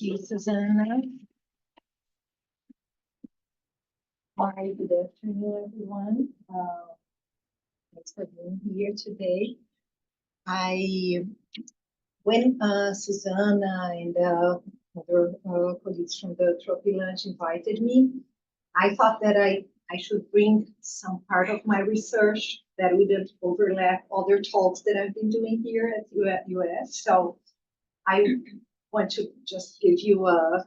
you, Susanna. Hi, good afternoon, everyone. Thanks for being here today. When Susanna and other colleagues from the Tropilunch invited me, I thought that I should bring some part of my research that wouldn't overlap other talks that I've been doing here at US. So I want to just give you a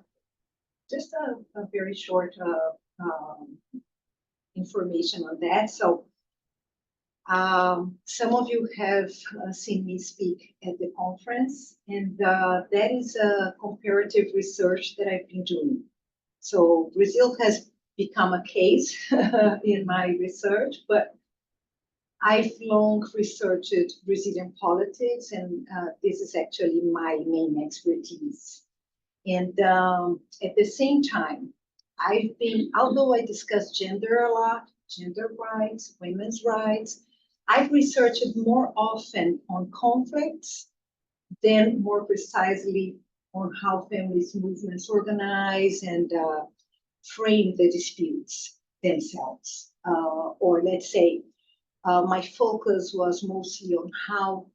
very short information on that. So some of you have seen me speak at the conference, and that is a comparative research that I've been doing. So Brazil has become a case in my research, but I've long researched Brazilian politics, and this is actually my main expertise. And at the same time, although I discuss gender a lot, gender rights, women's rights, I've researched more often on conflicts than more precisely on how feminist movements organize and frame the disputes themselves. Or let's say, my focus was mostly on how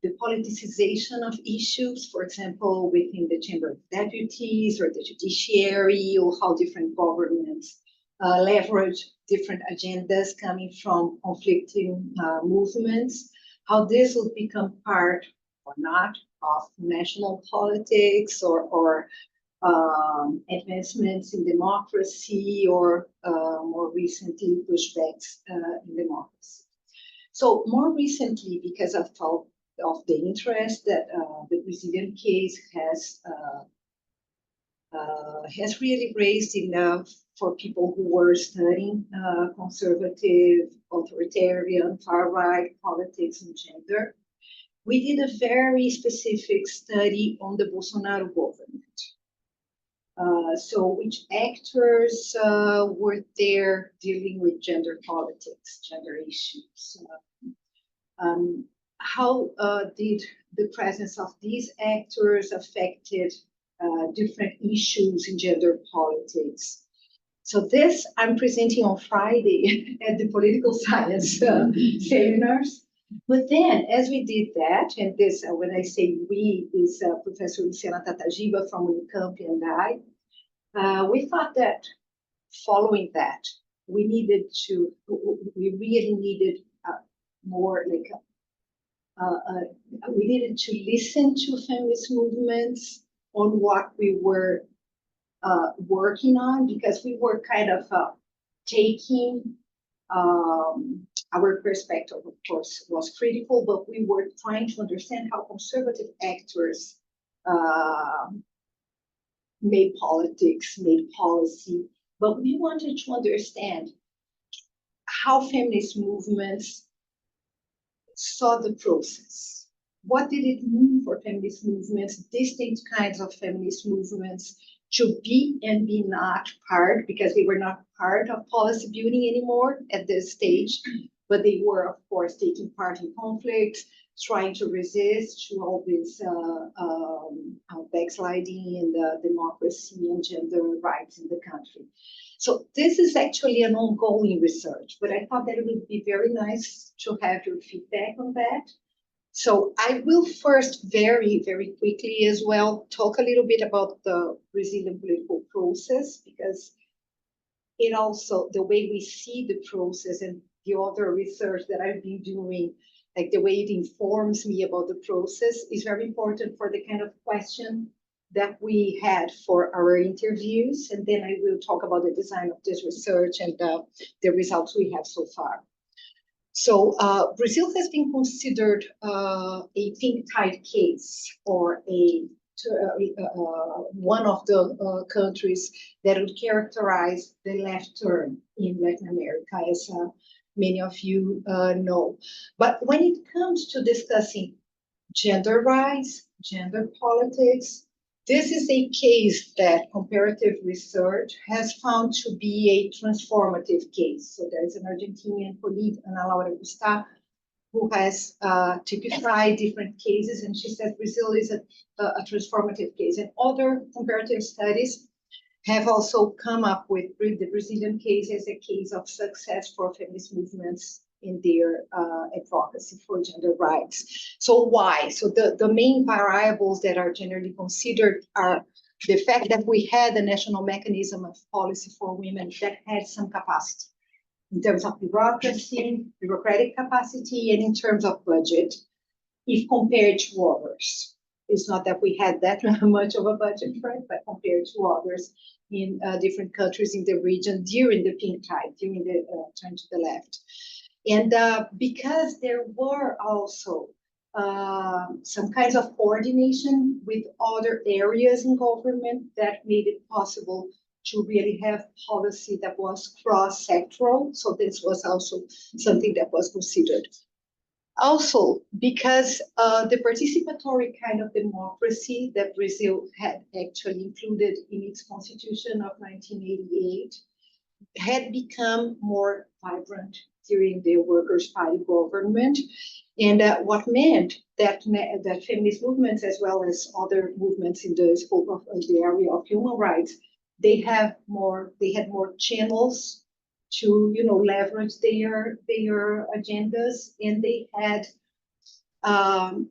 the politicization of issues, for example, within the Chamber of Deputies or the judiciary, or how different governments leverage different agendas coming from conflicting movements, how this will become part or not of national politics or advancements in democracy or more recently pushbacks in democracy. So more recently, because of the interest that the Brazilian case has really raised enough for people who were studying conservative, authoritarian, far-right politics and gender, we did a very specific study on the Bolsonaro government. So which actors were there dealing with gender politics, gender issues? How did the presence of these actors affected different issues in gender politics? So this I'm presenting on Friday at the political science seminars. But then, as we did that, and this, when I say we, is Professor Luciana Tatagiba from Unicamp and I, we thought that following that, we really needed more like we needed to listen to feminist movements on what we were working on, because we were kind of taking our perspective, of course, was critical, but we were trying to understand how conservative actors made politics, made policy, but we wanted to understand how feminist movements saw the process. What did it mean for feminist movements, distinct kinds of feminist movements, to be and be not part, because they were not part of policy building anymore at this stage, but they were, of course, taking part in conflicts, trying to resist to all this backsliding in the democracy and gender rights in the country. So this is actually an ongoing research, but I thought that it would be very nice to have your feedback on that. So I will first very, very quickly as well talk a little bit about the Brazilian political process, because it also, the way we see the process and the other research that I've been doing, like the way it informs me about the process, is very important for the kind of question that we had for our interviews. And then I will talk about the design of this research and the results we have so far. So Brazil has been considered a pink tide case, or one of the countries that would characterize the left turn in Latin America, as many of you know. But when it comes to discussing gender rights, gender politics, this is a case that comparative research has found to be a transformative case. So there's an Argentinian colleague, Ana Laura Gustavo, who has typified different cases, and she said Brazil is a transformative case. And other comparative studies have also come up with the Brazilian case as a case of success for feminist movements in their advocacy for gender rights. So why? So the main variables that are generally considered are the fact that we had a national mechanism of policy for women that had some capacity in terms of bureaucracy, bureaucratic capacity, and in terms of budget, if compared to others. It's not that we had that much of a budget, right? But compared to others in different countries in the region during the pink tide, during the turn to the left. And because there were also some kinds of coordination with other areas in government that made it possible to really have policy that was cross-sectoral. So this was also something that was considered. Also, because the participatory kind of democracy that Brazil had actually included in its constitution of 1988 had become more vibrant during the Workers' Party government. And what meant that feminist movements, as well as other movements in the scope of the area of human rights, they had more channels to leverage their agendas, and they had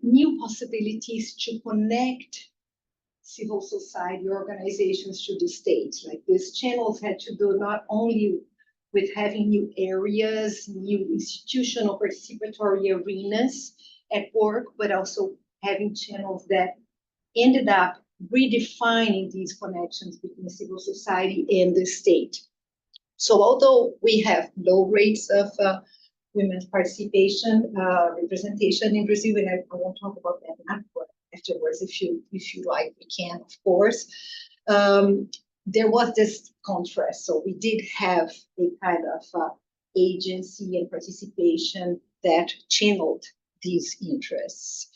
new possibilities to connect civil society organizations to the state. Like these channels had to do not only with having new areas, new institutional participatory arenas at work, but also having channels that ended up redefining these connections between civil society and the state. So although we have low rates of women's participation, representation in Brazil, and I won't talk about that now, but afterwards, if you like, we can, of course. There was this contrast. So we did have a kind of agency and participation that channeled these interests.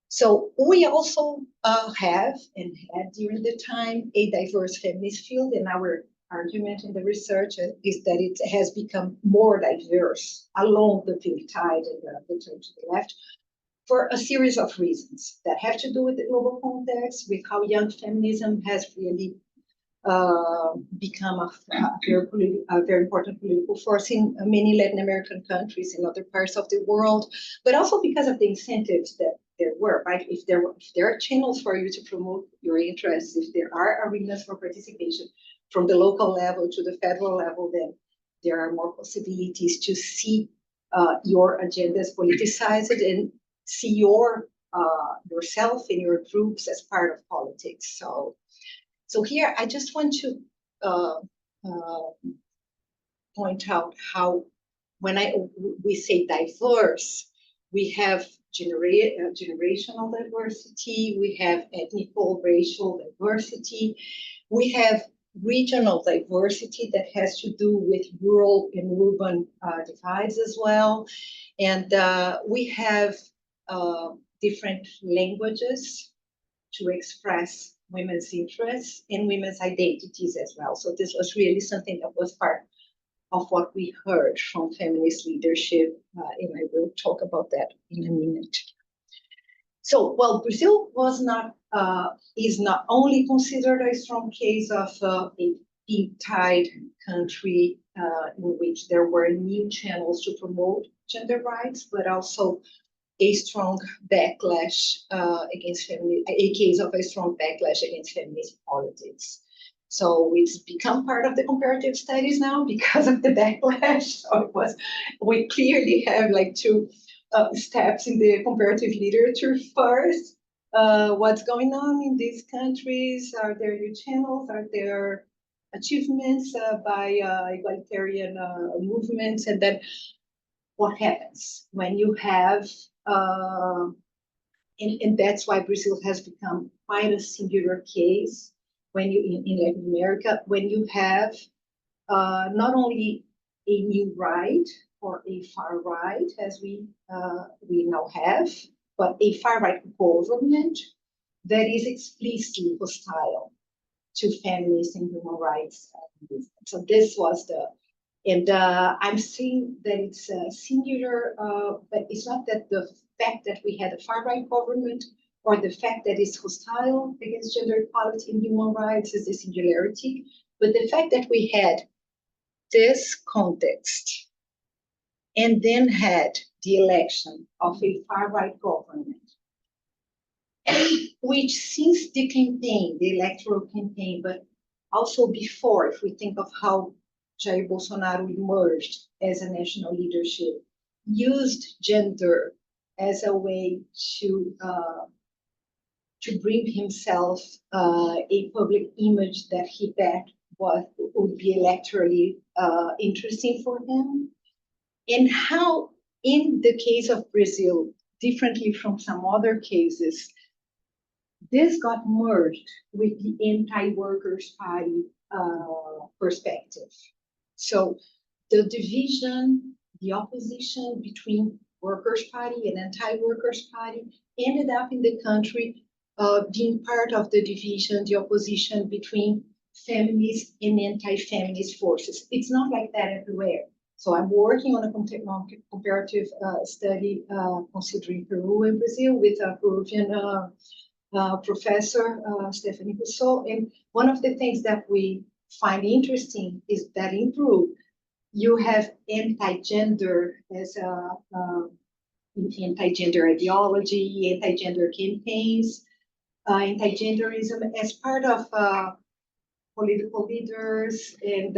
So we also have and had during the time a diverse feminist field, and our argument in the research is that it has become more diverse along the pink tide and the turn to the left for a series of reasons that have to do with the global context, with how young feminism has really become a very important political force in many Latin American countries and other parts of the world, but also because of the incentives that there were, right? If there are channels for you to promote your interests, if there are arenas for participation from the local level to the federal level, then there are more possibilities to see your agendas politicized and see yourself and your groups as part of politics. So here, I just want to point out how, when we say diverse, we have generational diversity, we have ethnical, racial diversity, we have regional diversity that has to do with rural and urban divides as well, and we have different languages to express women's interests and women's identities as well. So this was really something that was part of what we heard from feminist leadership, and I will talk about that in a minute. So, well, Brazil is not only considered a strong case of a pink tide country in which there were new channels to promote gender rights, but also a strong backlash against feminism, a case of a strong backlash against feminist politics. So it's become part of the comparative studies now because of the backlash. So we clearly have like two steps in the comparative literature. First, what's going on in these countries? Are there new channels? Are there achievements by egalitarian movements? And then what happens when you have and that's why Brazil has become quite a singular case when you in Latin America, when you have not only a new right or a far right as we now have, but a far right government that is explicitly hostile to feminist and human rights movement. So this was And I'm saying that it's singular, but it's not that the fact that we had a far-right government or the fact that it's hostile against gender equality and human rights is the singularity, but the fact that we had this context and then had the election of a far-right government, which since the campaign, the electoral campaign, but also before, if we think of how Jair Bolsonaro emerged as a national leadership, used gender as a way to bring himself a public image that he bet would be electorally interesting for him. And how, in the case of Brazil, differently from some other cases, this got merged with the anti-workers' party perspective. So the division, the opposition between workers' party and anti-workers' party ended up in the country being part of the division, the opposition between feminist and anti-feminist forces. It's not like that everywhere. So I'm working on a comparative study considering Peru and Brazil with a Peruvian professor, Stephanie Rousseau. And one of the things that we find interesting is that in Peru, you have anti-gender as anti-gender ideology, anti-gender campaigns, anti-genderism as part of political leaders and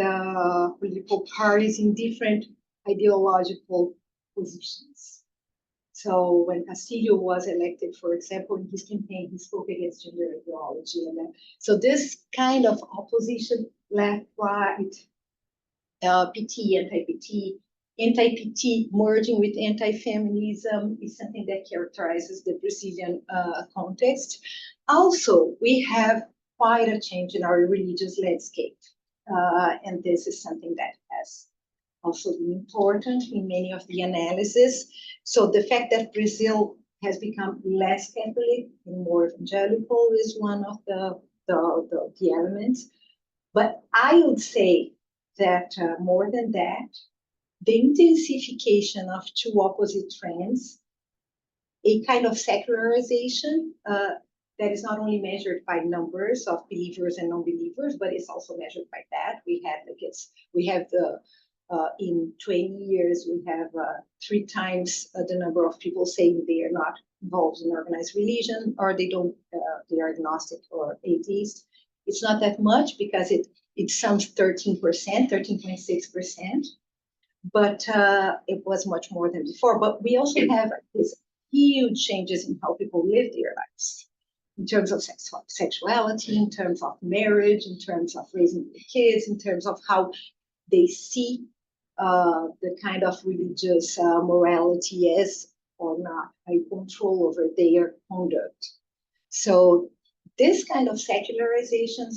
political parties in different ideological positions. So when Castillo was elected, for example, in his campaign, he spoke against gender ideology. And so this kind of opposition, left, right, PT, anti-PT, anti-PT merging with anti-feminism is something that characterizes the Brazilian context. Also, we have quite a change in our religious landscape. And this is something that has also been important in many of the analysis. So the fact that Brazil has become less Catholic and more evangelical is one of the elements. But I would say that more than that, the intensification of two opposite trends, a kind of secularization that is not only measured by numbers of believers and non-believers, but it's also measured by that. We have in 20 years, we have 3 times the number of people saying they are not involved in organized religion, or they are agnostic or atheist. It's not that much because it sums 13%, 13.6%, but it was much more than before. But we also have these huge changes in how people live their lives, in terms of sexuality, in terms of marriage, in terms of raising their kids, in terms of how they see the kind of religious morality as or not a control over their conduct. So this kind of secularization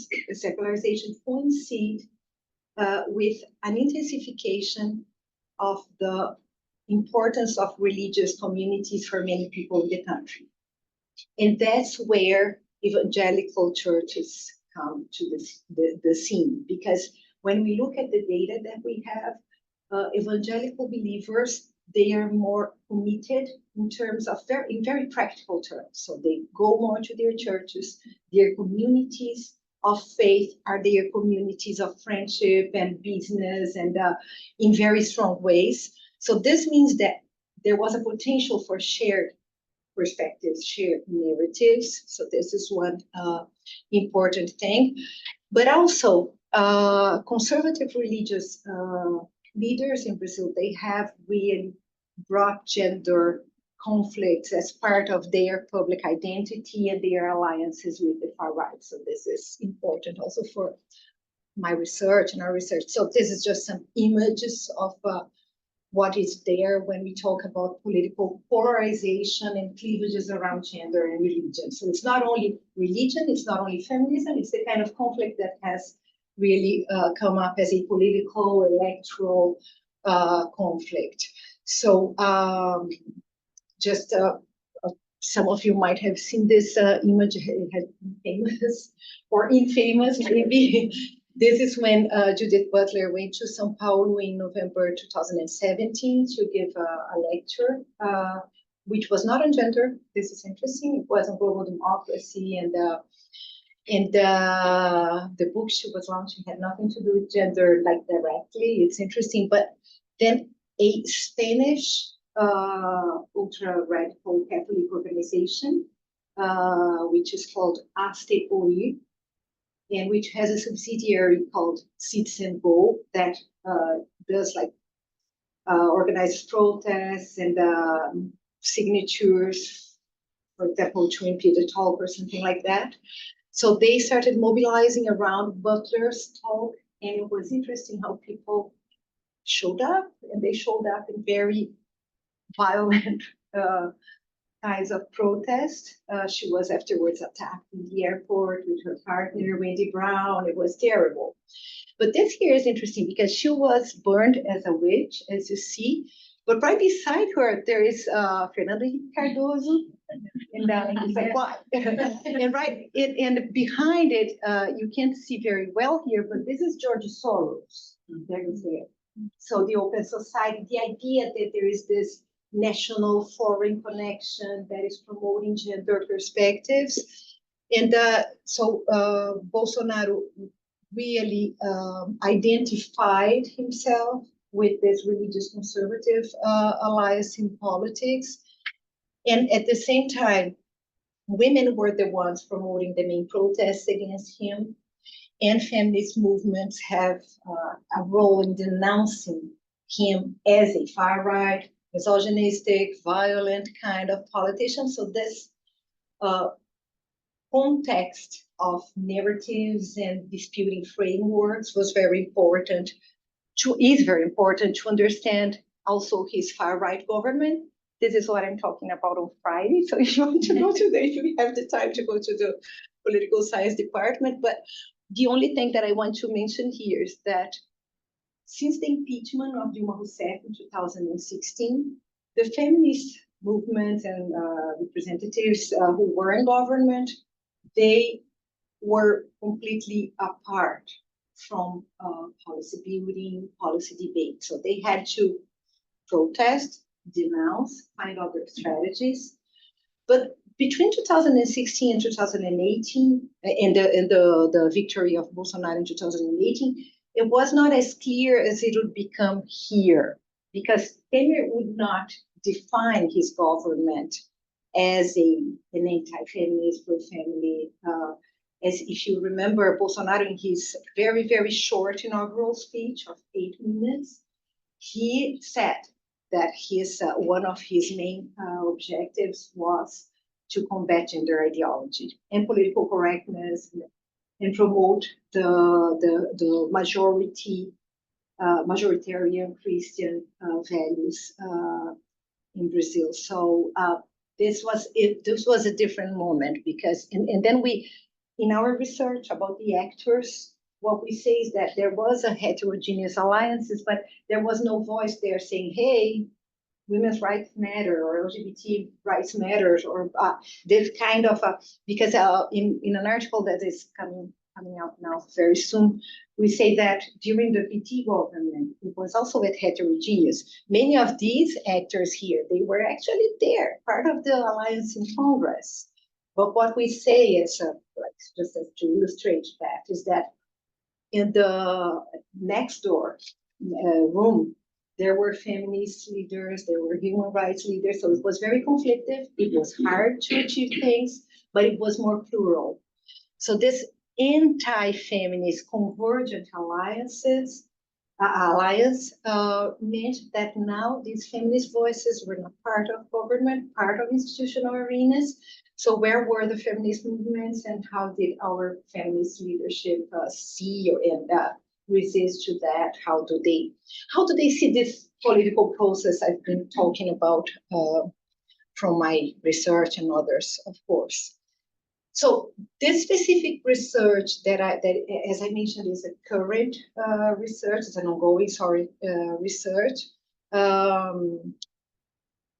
coincide with an intensification of the importance of religious communities for many people in the country. And that's where evangelical churches come to the scene, because when we look at the data that we have, evangelical believers, they are more committed in terms of in very practical terms. So they go more to their churches, their communities of faith are their communities of friendship and business, and in very strong ways. So this means that there was a potential for shared perspectives, shared narratives. So this is one important thing. But also, conservative religious leaders in Brazil, they have really brought gender conflicts as part of their public identity and their alliances with the far right. So this is important also for my research and our research. So this is just some images of what is there when we talk about political polarization and cleavages around gender and religion. So it's not only religion, it's not only feminism, it's the kind of conflict that has really come up as a political, electoral conflict. So just some of you might have seen this image. It has been famous or infamous maybe This is when Judith Butler went to São Paulo in November 2017 to give a lecture, which was not on gender. This is interesting. It was on global democracy, and the book she was launching had nothing to do with gender, like directly. It's interesting, but then a Spanish ultra radical Catholic organization, which is called Aste Hoy, and which has a subsidiary called Citizen Go that does like organized protests and signatures, for example, to impede a talk or something like that. So they started mobilizing around Butler's talk, and it was interesting how people showed up, and they showed up in very violent kinds of protest. She was afterwards attacked in the airport with her partner, Wendy Brown. It was terrible. But this here is interesting because she was burned as a witch, as you see. But right beside her, there is Fernando Cardoso. And it's like, what? and behind it, you can't see very well here, but this is George Soros. There is there. So the Open Society, the idea that there is this national foreign connection that is promoting gender perspectives. And so Bolsonaro really identified himself with this religious conservative alliance in politics. And at the same time, women were the ones promoting the main protests against him. And feminist movements have a role in denouncing him as a far-right, misogynistic, violent kind of politician. So this context of narratives and disputing frameworks was very important is very important to understand also his far-right government. This is what I'm talking about on Friday. So if you want to go to if you have the time to go to the political science department. But the only thing that I want to mention here is that since the impeachment of Dilma Rousseff in 2016, the feminist movement and representatives who were in government, they were completely apart from policy building, policy debate. So they had to protest, denounce, find other strategies. But between 2016 and 2018, and the victory of Bolsonaro in 2018, it was not as clear as it would become here, because Temer would not define his government as an anti-feminist, pro-family. As if you remember, Bolsonaro, in his very, very short inaugural speech of 8 minutes, he said that one of his main objectives was to combat gender ideology and political correctness and promote the majoritarian Christian values in Brazil. So this was a different moment because, and then we, in our research about the actors, what we say is that there was a heterogeneous alliances, but there was no voice there saying, hey, women's rights matter or LGBT rights matters or this kind of, because in an article that is coming out now very soon, we say that during the PT government, it was also heterogeneous. Many of these actors here, they were actually there, part of the alliance in Congress. But what we say is, just as to illustrate that, is that in the next door room, there were feminist leaders, there were human rights leaders, so it was very conflictive. It was hard to achieve things, but it was more plural. So this anti-feminist convergent alliance meant that now these feminist voices were not part of government, part of institutional arenas. So where were the feminist movements and how did our feminist leadership see and resist to that? How do they see this political process I've been talking about from my research and others, of course. So this specific research that as I mentioned, is a current research, it's an ongoing, research,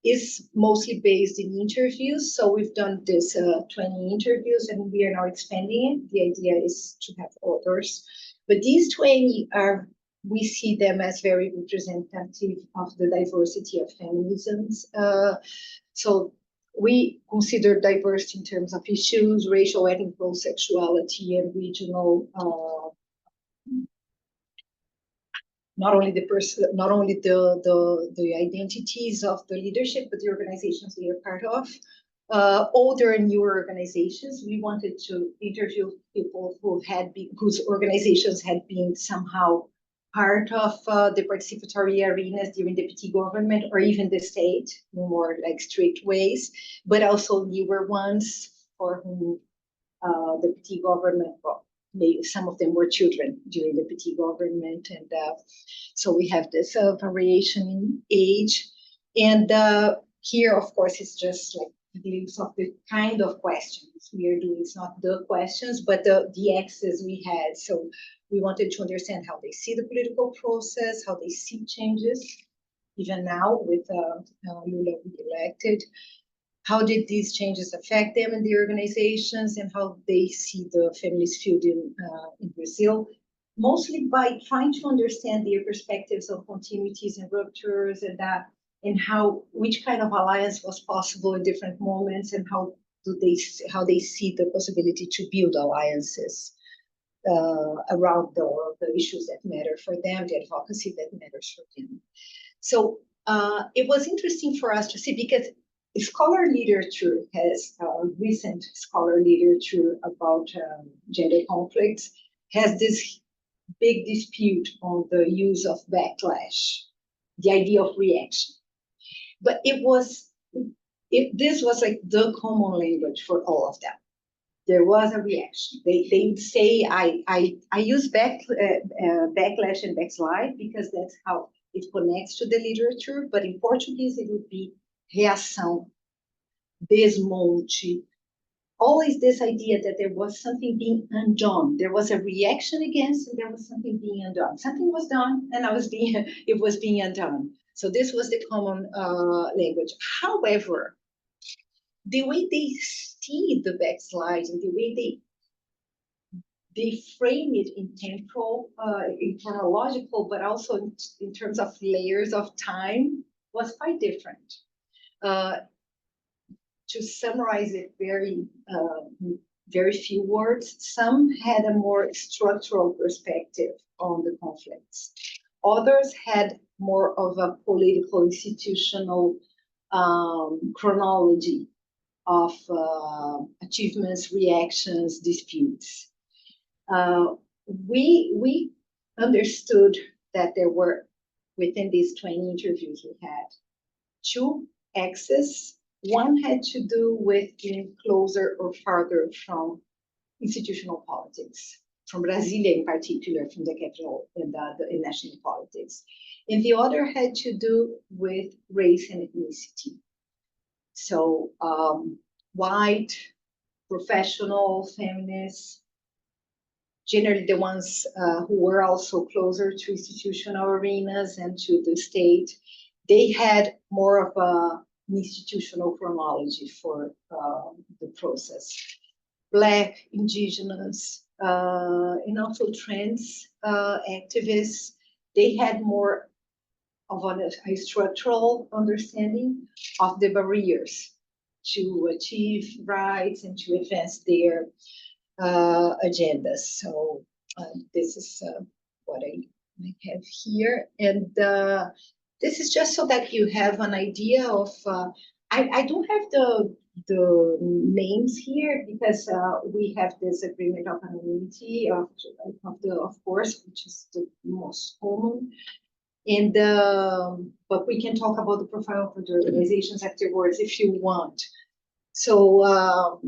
is mostly based in interviews. So we've done this 20 interviews and we are now expanding it. The idea is to have others But these 20 are, we see them as very representative of the diversity of feminisms. So we consider diverse in terms of issues, racial, ethnic, sexuality, and regional. Not only the person, not only the identities of the leadership, but the organizations they are part of. Older and newer organizations. We wanted to interview people who had been, whose organizations had been somehow part of the participatory arenas during the PT government or even the state in more like strict ways, but also newer ones for whom the PT government, well, some of them were children during the PT government. And so we have this variation in age. And here, of course, it's just like glimpse of the kind of questions we are doing. It's not the questions, but the axes we had. So we wanted to understand how they see the political process, how they see changes, even now with Lula elected. How did these changes affect them in the organizations, and how they see the feminist field in Brazil? Mostly by trying to understand their perspectives of continuities and ruptures, and that, and how, which kind of alliance was possible in different moments, and how they see the possibility to build alliances around the issues that matter for them, the advocacy that matters for them. So it was interesting for us to see, because scholar literature has recent scholar literature about gender conflicts has this big dispute on the use of backlash, the idea of reaction. But this was like the common language for all of them. There was a reaction. They would say, I use backlash and backslide because that's how it connects to the literature, but in Portuguese it would be reação, desmonte. Always this idea that there was something being undone. There was a reaction against, and there was something being undone. Something was done, and it was being undone. So this was the common language. However, the way they see the backsliding, the way they frame it in temporal, in chronological, but also in terms of layers of time, was quite different. To summarize it very few words, some had a more structural perspective on the conflicts. Others had more of a political, institutional chronology of achievements, reactions, disputes. We understood that there were, within these 20 interviews we had, two axes. One had to do with being closer or farther from institutional politics, from Brasilia in particular, from the capital and the national politics. And the other had to do with race and ethnicity. So white, professional, feminists, generally the ones who were also closer to institutional arenas and to the state, they had more of an institutional chronology for the process. Black, indigenous, and also trans activists, they had more of a structural understanding of the barriers to achieve rights and to advance their agendas. So this is what I have here. And this is just so that you have an idea of, I don't have the names here because we have this agreement of anonymity of course, which is the most common. And but we can talk about the profile for the organizations afterwards if you want. So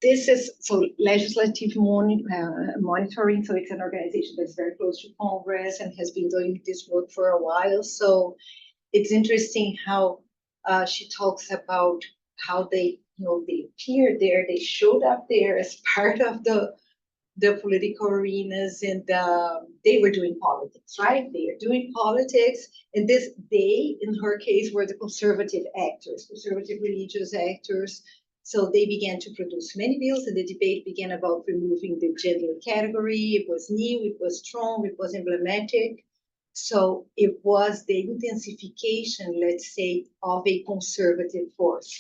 this is legislative monitoring. So it's an organization that's very close to Congress and has been doing this work for a while. So it's interesting how she talks about how they, they appeared there, they showed up there as part of the political arenas, and they were doing politics, right? They are doing politics, and they, in her case, were the conservative actors, conservative religious actors. So they began to produce many bills, and the debate began about removing the gender category. It was new, it was strong, it was emblematic. So it was the intensification, let's say, of a conservative force.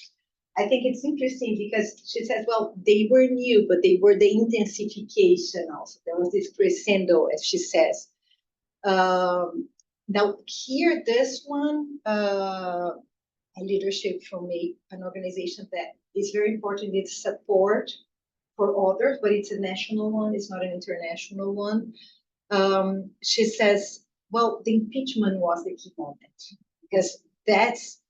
I think it's interesting because she says, well, they were new, but they were the intensification also. There was this crescendo, as she says. Now here, this one, a leadership from an organization that is very important, it's support for others, but it's a national one, it's not an international one. She says, well, the impeachment was the key moment, because that's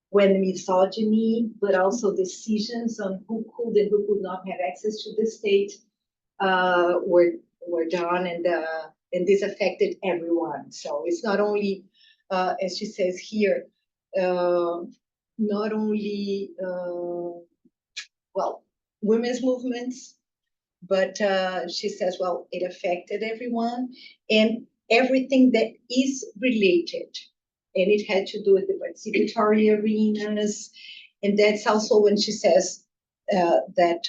when misogyny, but also decisions on who could and who could not have access to the state were done, and this affected everyone. So it's not only, as she says here, not only well, women's movements, but she says, well, it affected everyone and everything that is related. And it had to do with the participatory arenas. And that's also when she says that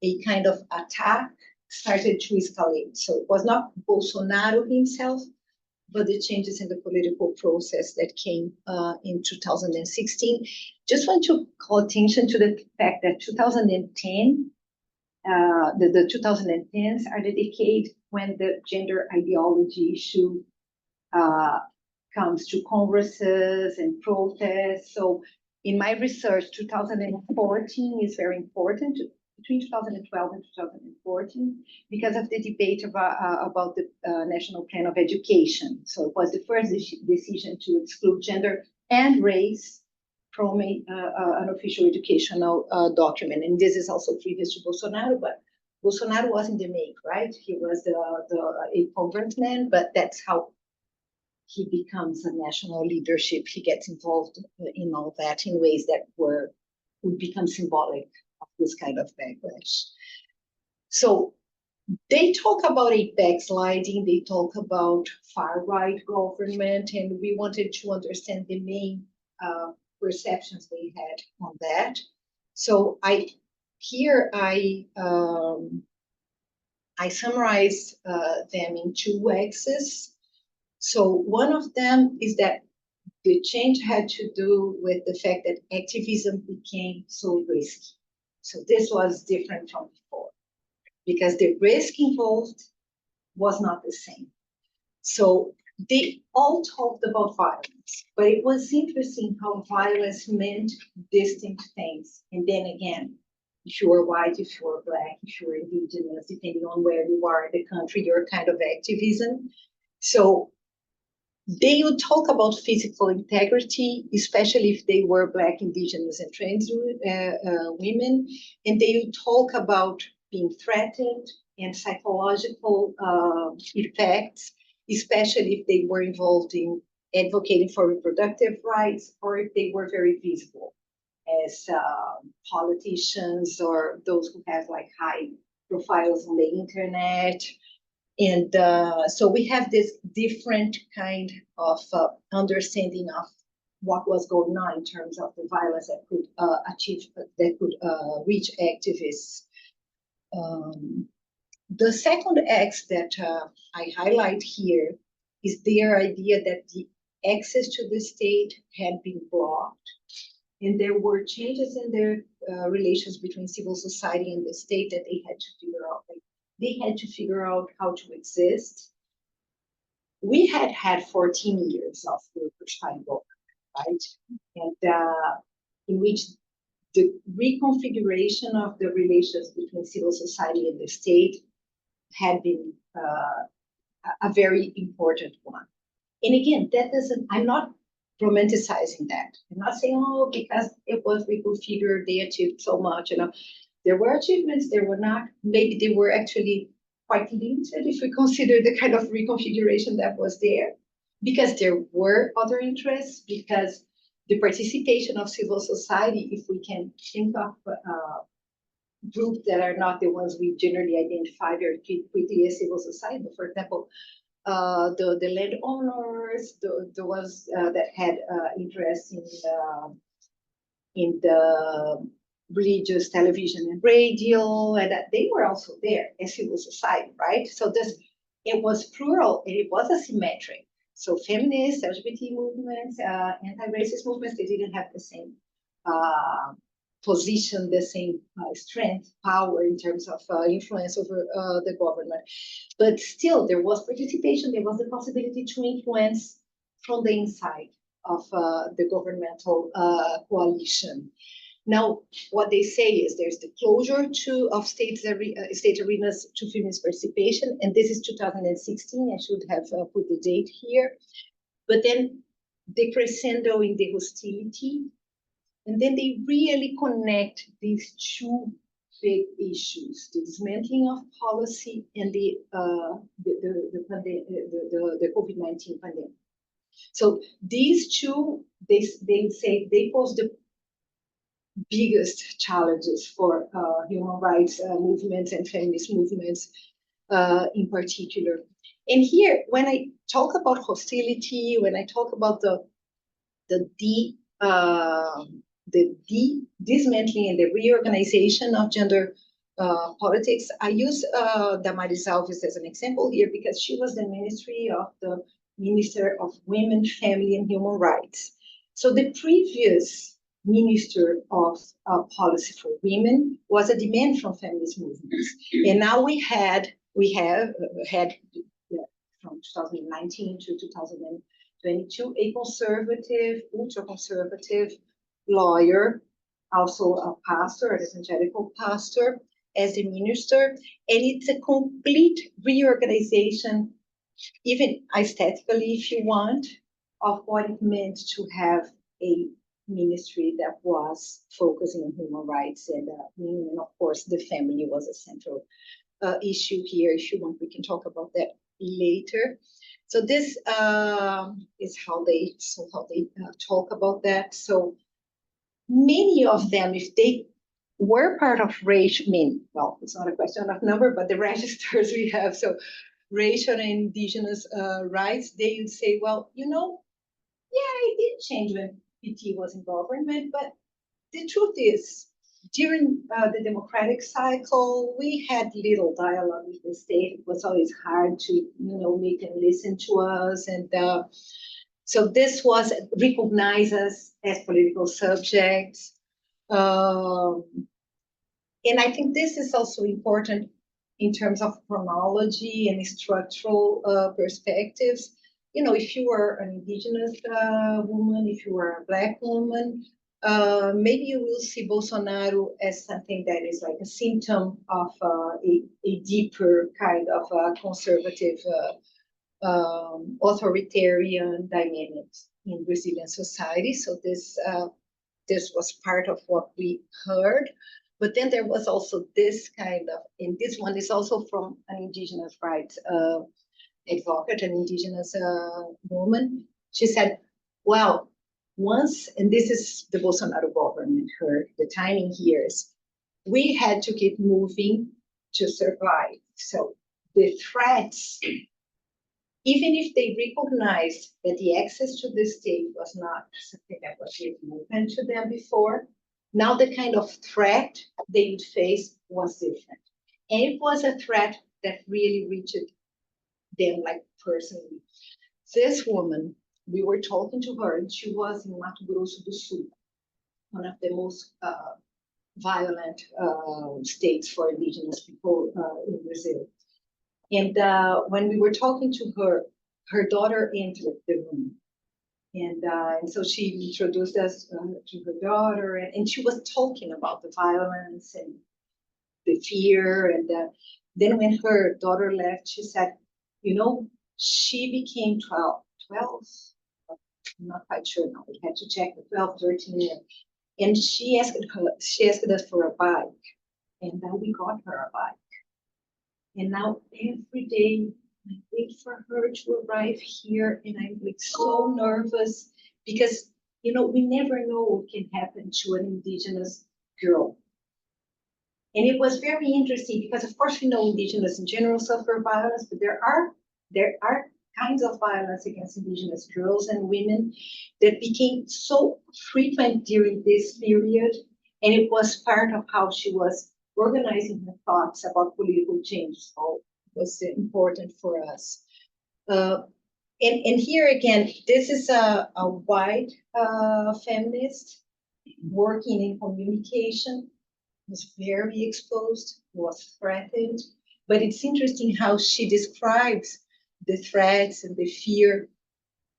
a kind of attack started to escalate. So it was not Bolsonaro himself, but the changes in the political process that came in 2016. Just want to call attention to the fact that 2010, the 2010s are the decade when the gender ideology issue comes to congresses and protests. So in my research, 2014 is very important, between 2012 and 2014, because of the debate about the National Plan of Education. So it was the first decision to exclude gender and race from an official educational document. And this is also previous to Bolsonaro, but Bolsonaro was in the make, right? He was a congressman, but that's how he becomes a national leadership. He gets involved in all that in ways that would become symbolic of this kind of backlash. So they talk about a backsliding, they talk about far-right government, and we wanted to understand the main perceptions they had on that. So I summarize them in two axes. So one of them is that the change had to do with the fact that activism became so risky. So this was different from before, because the risk involved was not the same. So they all talked about violence, but it was interesting how violence meant distinct things. And then again, if you were white, if you were black, if you were indigenous, depending on where you are in the country, your kind of activism. So they would talk about physical integrity, especially if they were black, indigenous, and trans women, and they would talk about being threatened and psychological effects, especially if they were involved in advocating for reproductive rights, or if they were very visible as politicians or those who have like high profiles on the internet. And so we have this different kind of understanding of what was going on in terms of the violence that could reach activists. The second X that I highlight here is their idea that the access to the state had been blocked, and there were changes in their relations between civil society and the state that they had to figure out. Like, they had to figure out how to exist. We had 14 years of workers' time government, right? And in which the reconfiguration of the relations between civil society and the state had been a very important one. And again, that doesn't, I'm not romanticizing that. I'm not saying, oh, because it was reconfigured, they achieved so much. You know, there were achievements, there were not. Maybe they were actually quite limited if we consider the kind of reconfiguration that was there, because there were other interests, because the participation of civil society, if we can think of groups that are not the ones we generally identify very quickly as civil society, but for example, the landowners, the ones that had interest in the religious television and radio, and that they were also there as civil society, right? So it was plural and it was asymmetric. So feminist, LGBT movements, anti-racist movements, they didn't have the same position, the same strength, power in terms of influence over the government. But still, there was participation, there was the possibility to influence from the inside of the governmental coalition. Now, what they say is there's the closure of state arenas to feminist participation, and this is 2016. I should have put the date here. But then the crescendo in the hostility, and then they really connect these two big issues: the dismantling of policy and the COVID-19 pandemic. So these two, they say they pose the biggest challenges for human rights movements and feminist movements in particular. And here, when I talk about hostility, when I talk about the dismantling and the reorganization of gender politics, I use Damaris Alves as an example here because she was the Minister of Women, Family and Human Rights. So the previous Minister of Policy for Women was a demand from feminist movements, and now we have from 2019 to 2022 a conservative, ultra-conservative lawyer, also a pastor, an evangelical pastor, as the minister, and it's a complete reorganization, even aesthetically, if you want, of what it meant to have a ministry that was focusing on human rights and women, and of course the family was a central issue here. If you want, we can talk about that later. So this is how they talk about that. So many of them, if they were part of racial, well, it's not a question of number, but the registers we have, so racial and indigenous rights, they would say, well, yeah, it did change when PT was in government, but the truth is, during the democratic cycle, we had little dialogue with the state. It was always hard to, make them listen to us. And so this was recognized us as political subjects. And I think this is also important in terms of chronology and structural perspectives. If you were an indigenous woman, if you were a Black woman, maybe you will see Bolsonaro as something that is like a symptom of a deeper kind of conservative, authoritarian dynamics in Brazilian society. So this was part of what we heard. But then there was also this kind of, and this one is also from an indigenous rights advocate, an indigenous woman. She said, well, once, and this is the Bolsonaro government, the timing here is, we had to keep moving to survive. So the threats, even if they recognized that the access to the state was not something that was given to them before, now the kind of threat they would face was different. And it was a threat that really reached them, like, personally. This woman, we were talking to her, and she was in Mato Grosso do Sul, one of the most violent states for indigenous people in Brazil. And when we were talking to her, her daughter entered the room. And so she introduced us to her daughter, and she was talking about the violence and the fear. And then when her daughter left, she said, she became 12, I'm not quite sure now, we had to check, 12, 13 years. And she asked us for a bike, and then we got her a bike. And now every day I wait for her to arrive here, and I'm like so nervous because, we never know what can happen to an indigenous girl. And it was very interesting because, of course, we know indigenous in general suffer violence, but there are kinds of violence against indigenous girls and women that became so frequent during this period. And it was part of how she was organizing her thoughts about political change. So it was important for us. And here again, this is a white feminist working in communication, was very exposed, was threatened. But it's interesting how she describes the threats and the fear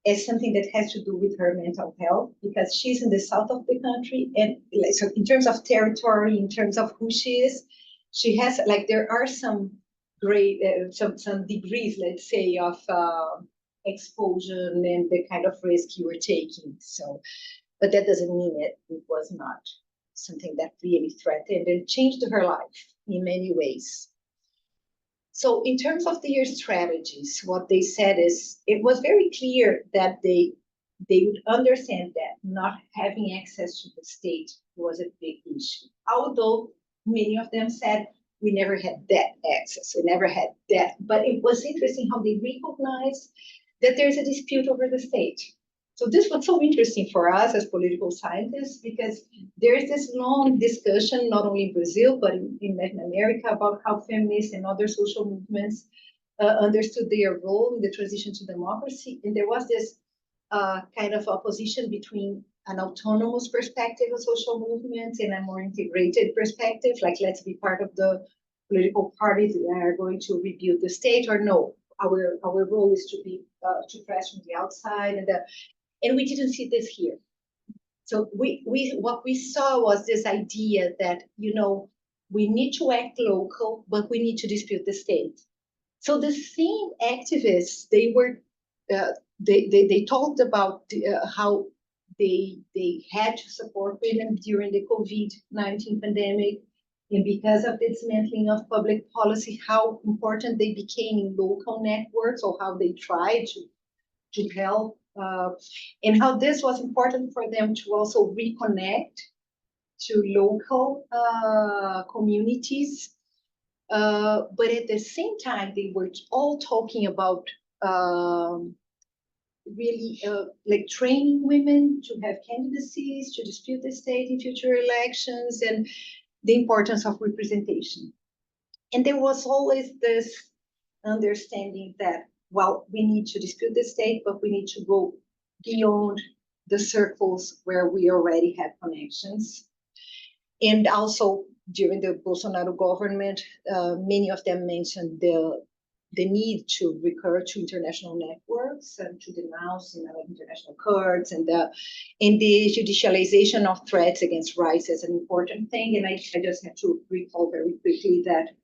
as something that has to do with her mental health, because she's in the south of the country. And so in terms of territory, in terms of who she is, she has, like, there are some great, some degrees, let's say, of exposure and the kind of risk you were taking. So, but that doesn't mean it was not something that really threatened and changed her life in many ways. So in terms of their strategies, what they said is, it was very clear that they would understand that not having access to the state was a big issue. Although many of them said, we never had that access, we never had that. But it was interesting how they recognized that there's a dispute over the state. So this was so interesting for us as political scientists, because there's this long discussion, not only in Brazil, but in Latin America, about how feminists and other social movements understood their role in the transition to democracy. And there was this kind of opposition between an autonomous perspective of social movements and a more integrated perspective, like, let's be part of the political parties that are going to rebuild the state, or no, our role is to be to press from the outside, and we didn't see this here. So what we saw was this idea that, you know, we need to act local, but we need to dispute the state. So the same activists, they were they talked about how they had to support women during the COVID-19 pandemic, and because of the dismantling of public policy, how important they became in local networks, or how they tried to help, and how this was important for them to also reconnect to local communities. But at the same time, they were all talking about really like training women to have candidacies, to dispute the state in future elections, and the importance of representation. And there was always this understanding that, well, we need to dispute the state, but we need to go beyond the circles where we already have connections. And also during the Bolsonaro government, many of them mentioned the need to recur to international networks and to denounce, international courts, and the judicialization of threats against rights as an important thing. And I just have to recall very quickly that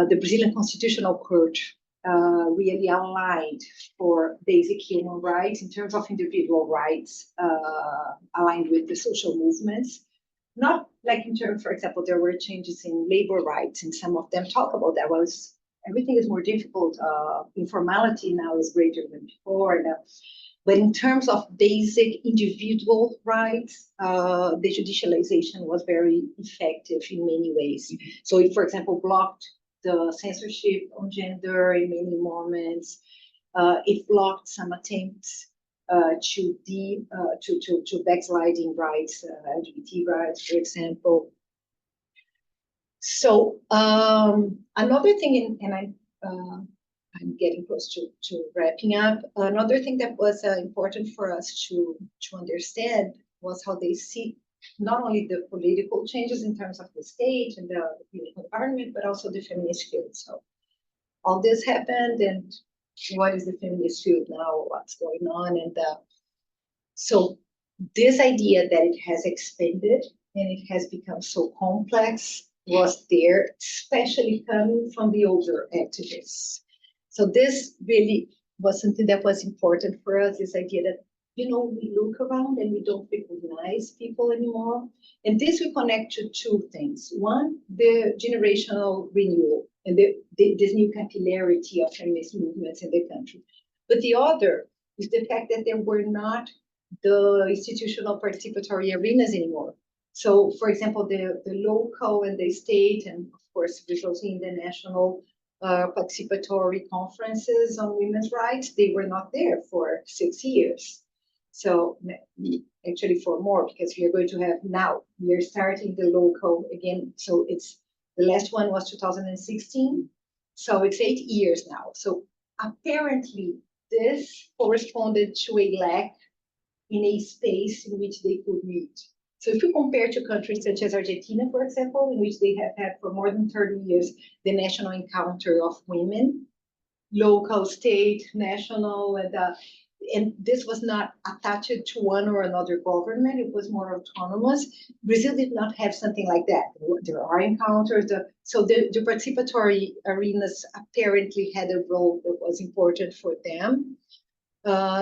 the Brazilian Constitutional Court really aligned for basic human rights in terms of individual rights, aligned with the social movements. Not like in terms, for example, there were changes in labor rights, and some of them talk about that. Everything is more difficult. Informality now is greater than before. But in terms of basic individual rights, the judicialization was very effective in many ways. So it, for example, blocked the censorship on gender in many moments. It blocked some attempts to backsliding rights, LGBT rights, for example. So another thing, and I'm getting close to wrapping up. Another thing that was important for us to understand was how they see not only the political changes in terms of the state and the political environment, but also the feminist field. So all this happened, and what is the feminist field now? What's going on? And so this idea that it has expanded and it has become so complex was there, especially coming from the older activists. So this really was something that was important for us, this idea that, we look around and we don't recognize people anymore. And this we connect to two things. One, the generational renewal and this new capillarity of feminist movements in the country. But the other is the fact that there were not the institutional participatory arenas anymore. So, for example, the local and the state, and of course, resulting in the national participatory conferences on women's rights, they were not there for 6 years. So actually for more, because we are going to have now, we are starting the local again. So it's, the last one was 2016. So it's 8 years now. So apparently this corresponded to a lack in a space in which they could meet. So if you compare to countries such as Argentina, for example, in which they have had for more than 30 years the national encounter of women, local, state, national, and this was not attached to one or another government, it was more autonomous. Brazil did not have something like that. There are encounters, so the participatory arenas apparently had a role that was important for them.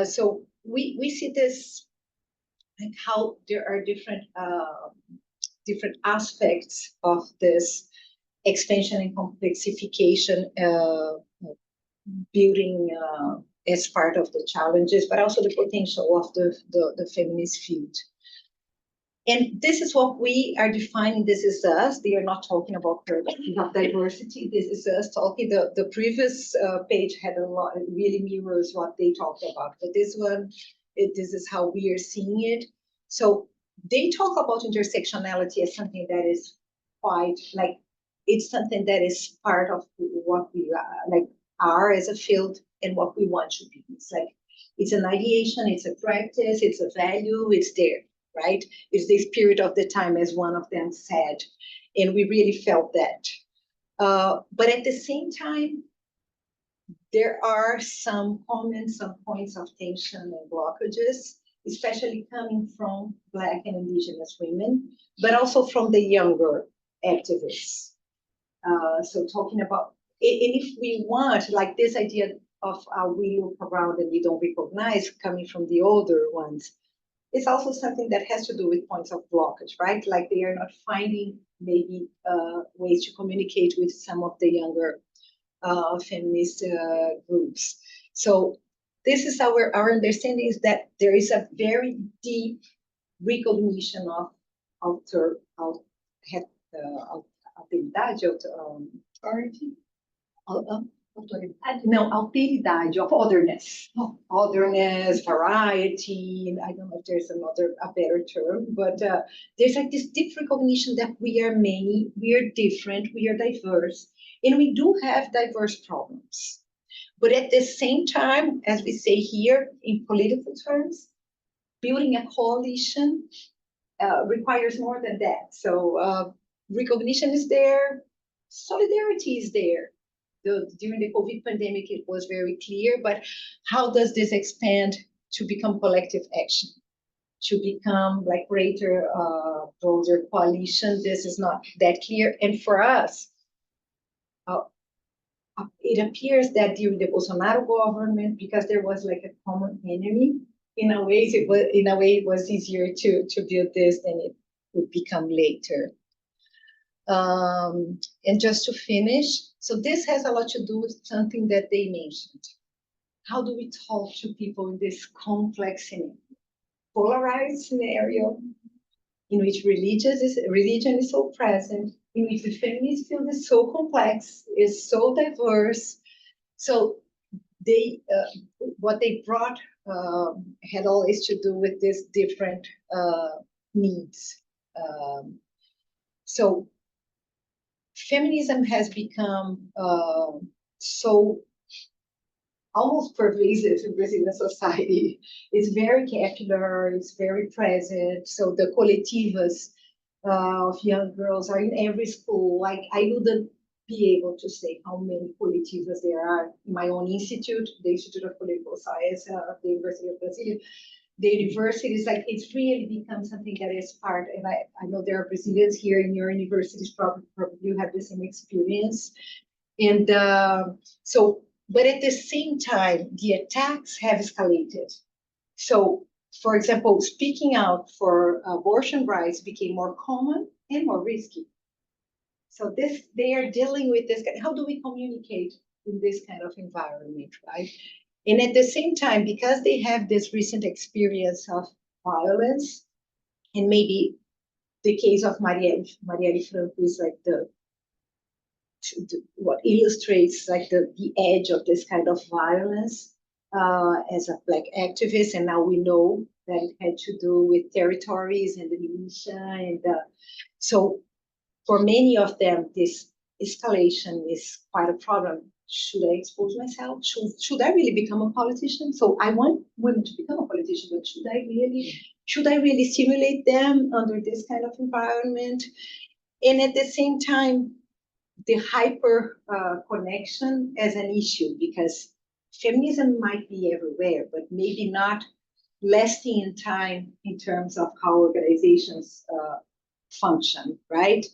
So we see this, like how there are different aspects of this expansion and complexification building as part of the challenges, but also the potential of the feminist field. And this is what we are defining. This is us. They are not talking about diversity. This is us talking. The previous page had a lot, it really mirrors what they talked about. But this one, this is how we are seeing it. So they talk about intersectionality as something that is quite like, it's something that is part of what we are as a field and what we want to be. It's like, it's an ideation, it's a practice, it's a value, it's there. Right? It's the spirit of the time, as one of them said. And we really felt that. But at the same time, there are some comments, some points of tension and blockages, especially coming from Black and Indigenous women, but also from the younger activists. So talking about, and if we want, like this idea of we look around and we don't recognize coming from the older ones, it's also something that has to do with points of blockage, right? Like they are not finding maybe ways to communicate with some of the younger feminist groups. So this is our understanding, is that there is a very deep recognition of alteridade, no, alteridade, of otherness, variety. I don't know if there's a better term, but there's like this deep recognition that we are many, we are different, we are diverse, and we do have diverse problems. But at the same time, as we say here in political terms, building a coalition requires more than that. So recognition is there, solidarity is there. During the COVID pandemic, it was very clear, but how does this expand to become collective action, to become like greater, broader coalition? This is not that clear. And for us, it appears that during the Bolsonaro government, because there was like a common enemy, in a way, it was easier to build this than it would become later. And just to finish, so this has a lot to do with something that they mentioned. How do we talk to people in this complex scenario, polarized scenario, in which religion is so present, in which the feminist field is so complex, is so diverse. So they, what they brought had always to do with these different needs. So feminism has become so almost pervasive in Brazilian society. It's very capillary, it's very present. So the coletivas of young girls are in every school. Like, I wouldn't be able to say how many coletivas there are in my own institute, the Institute of Political Science of the University of Brasilia. The university is like, it's really become something that is part, and I know there are Brazilians here in your universities, probably you have the same experience. And so, but at the same time, the attacks have escalated. So, for example, speaking out for abortion rights became more common and more risky. So this, they are dealing with this. How do we communicate in this kind of environment, right? And at the same time, because they have this recent experience of violence, and maybe the case of Marielle Franco is like what illustrates like the edge of this kind of violence as a Black activist. And now we know that it had to do with territories and the militia. And so for many of them, this escalation is quite a problem. Should I expose myself? Should I really become a politician? So I want women to become a politician, but should I really stimulate them under this kind of environment? And at the same time, the hyper connection as an issue, because feminism might be everywhere, but maybe not lasting in time in terms of how organizations function, right?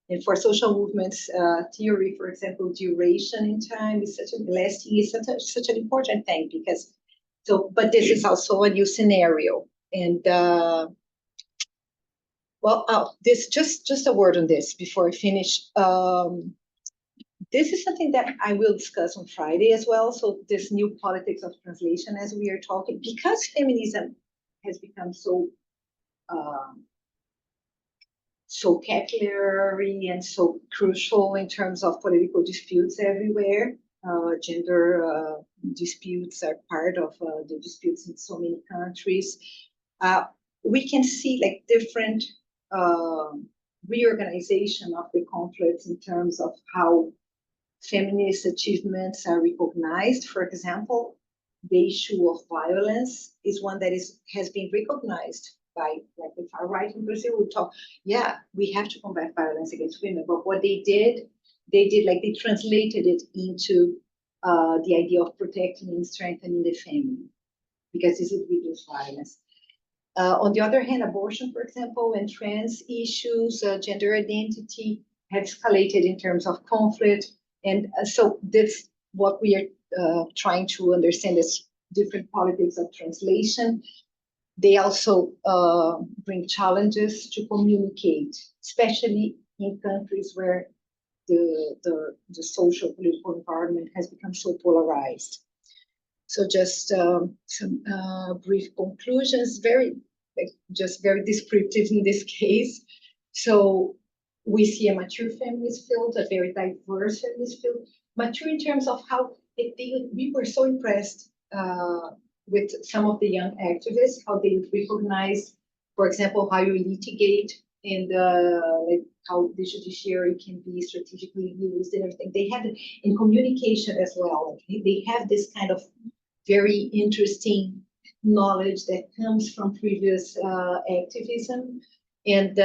And for social movements theory, for example, duration in time is lasting is such an important thing, because but this is also a new scenario. And this just a word on this before I finish. This is something that I will discuss on Friday as well. So this new politics of translation, as we are talking, because feminism has become so capillary and so crucial in terms of political disputes everywhere. Gender disputes are part of the disputes in so many countries. We can see like different reorganization of the conflicts in terms of how feminist achievements are recognized. For example, the issue of violence is one that has been recognized by like the far right in Brazil. We have to combat violence against women. But what they did like they translated it into the idea of protecting and strengthening the family, because this would reduce violence. On the other hand, abortion, for example, and trans issues, gender identity have escalated in terms of conflict. And so this, what we are trying to understand is different politics of translation. They also bring challenges to communicate, especially in countries where the social political environment has become so polarized. So just some brief conclusions, very descriptive in this case. So we see a mature feminist field, a very diverse feminist field, mature in terms of how we were so impressed with some of the young activists, how they recognize, for example, how you litigate and like how the judiciary can be strategically used and everything. They have it in communication as well. They have this kind of very interesting knowledge that comes from previous activism and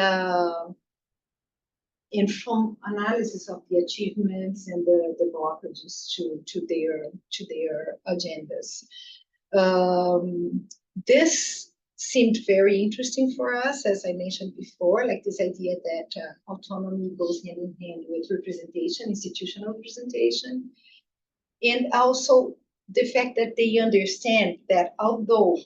from analysis of the achievements and the blockages to their agendas. This seemed very interesting for us, as I mentioned before, like this idea that autonomy goes hand in hand with representation, institutional representation, and also the fact that they understand that although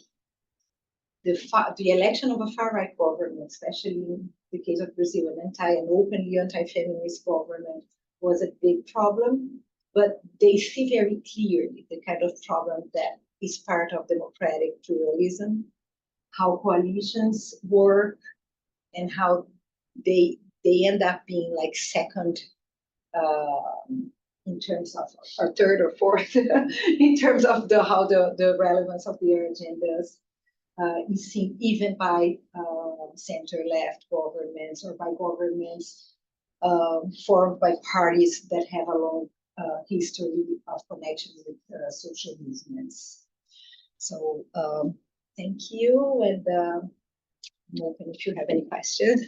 the election of a far-right government, especially in the case of Brazil, an openly anti-feminist government, was a big problem, but they see very clearly the kind of problem that is part of democratic pluralism, how coalitions work, and how they end up being like second in terms of, or third or fourth in terms of how the relevance of their agendas is seen even by center-left governments or by governments formed by parties that have a long history of connections with social movements. So thank you, and I'm open if you have any questions.